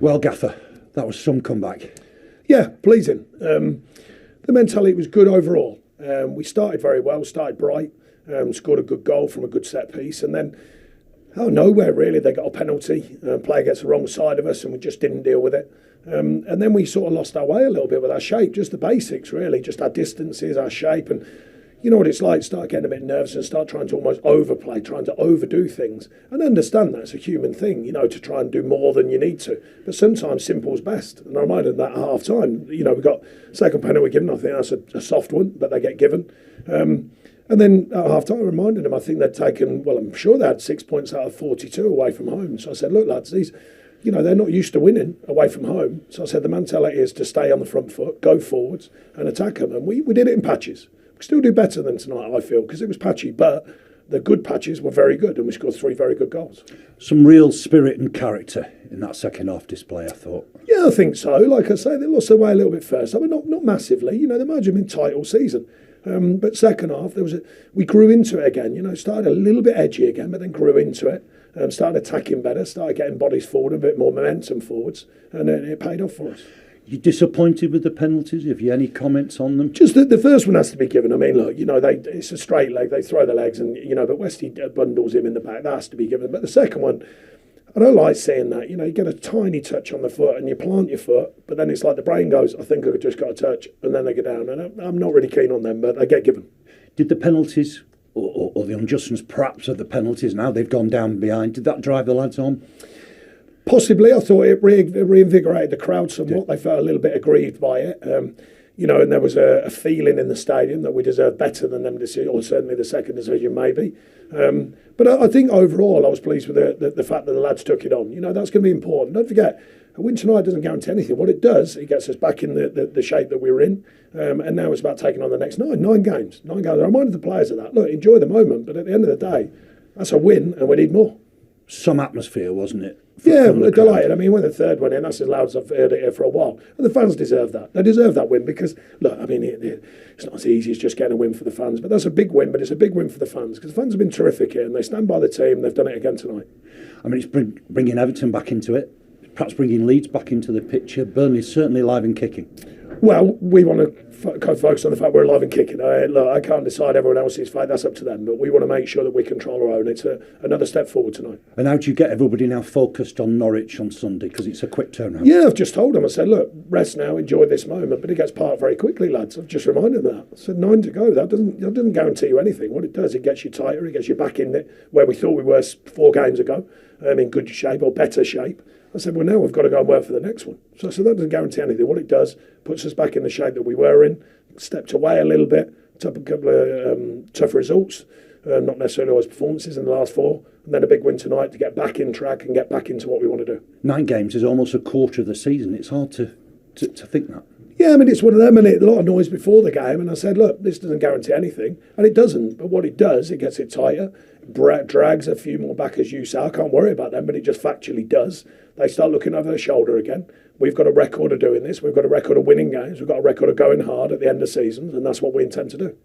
Well, Gaffer, that was some comeback. Yeah, pleasing. The mentality was good overall. We started very well, started bright, scored a good goal from a good set piece, and then out of nowhere, really, they got a penalty. Player gets the wrong side of us, and we just didn't deal with it. And then we sort of lost our way a little bit with our shape, just the basics, really, just our distances, our shape, and you know what it's like, start getting a bit nervous and start trying to almost overplay, trying to overdo things. And understand that's a human thing, to try and do more than you need to. But sometimes simple's best. And I reminded them that at half time. We got second penalty given. I think that's a soft one, but they get given. And then at half time, I reminded them, I think they'd taken, I'm sure they had 6 points out of 42 away from home. So I said, look, lads, these, they're not used to winning away from home. So I said, the mentality is to stay on the front foot, go forwards and attack them. And we did it in patches. Still do better than tonight, I feel, because it was patchy, but the good patches were very good and we scored 3 very good goals. Some real spirit and character in that second half display, I thought. Yeah, I think so. Like I say, they lost their way a little bit first. I mean, not massively. They might have been tight all season. But second half, we grew into it again. Started a little bit edgy again, but then grew into it. Started attacking better, started getting bodies forward, a bit more momentum forwards, and it paid off for us. You disappointed with the penalties? Have you any comments on them? Just the first one has to be given. I mean, look, it's a straight leg. They throw the legs and, but Westy bundles him in the back. That has to be given. But the second one, I don't like saying that. You get a tiny touch on the foot and you plant your foot, but then it's like the brain goes, I think I just got a touch, and then they go down. And I'm not really keen on them, but they get given. Did the penalties, or the unjustness perhaps of the penalties, now they've gone down behind, did that drive the lads on? Possibly. I thought it reinvigorated the crowd somewhat. They felt a little bit aggrieved by it. And there was a feeling in the stadium that we deserved better than them this year, or certainly the second division maybe. But I think overall I was pleased with the fact that the lads took it on. That's going to be important. Don't forget, a win tonight doesn't guarantee anything. What it does, it gets us back in the shape that we were in. And now it's about taking on the next 9 games. 9 games. I reminded the players of that. Look, enjoy the moment, but at the end of the day, that's a win and we need more. Some atmosphere, wasn't it? Yeah, delighted. I mean, when the third went in, that's as loud as I've heard it here for a while. And the fans deserve that. They deserve that win because, look, I mean, it's not as easy as just getting a win for the fans, but that's a big win, but it's a big win for the fans because the fans have been terrific here and they stand by the team. They've done it again tonight. I mean, it's bringing Everton back into it, perhaps bringing Leeds back into the picture. Burnley's certainly alive and kicking. Well, we want to focus on the fact we're alive and kicking. I can't decide everyone else's fight. That's up to them. But we want to make sure that we control our own. It's another step forward tonight. And how do you get everybody now focused on Norwich on Sunday? Because it's a quick turnaround. Yeah, I've just told them. I said, look, rest now, enjoy this moment. But it gets parked very quickly, lads. I've just reminded them that. I said 9 to go. That doesn't guarantee you anything. What it does, it gets you tighter. It gets you back in it where we thought we were 4 games ago, in good shape or better shape. I said, well, now we've got to go and work for the next one. So I said, that doesn't guarantee anything. What it does, puts us back in the shape that we were in, stepped away a little bit, took a couple of tough results, not necessarily always performances in the last 4, and then a big win tonight to get back in track and get back into what we want to do. 9 games is almost a quarter of the season. It's hard to think that. Yeah, I mean, it's one of them, and a lot of noise before the game, and I said, look, this doesn't guarantee anything, and it doesn't, but what it does, it gets it tighter, drags a few more back, as you say. I can't worry about them, but it just factually does. They start looking over their shoulder again. We've got a record of doing this. We've got a record of winning games. We've got a record of going hard at the end of seasons, and that's what we intend to do.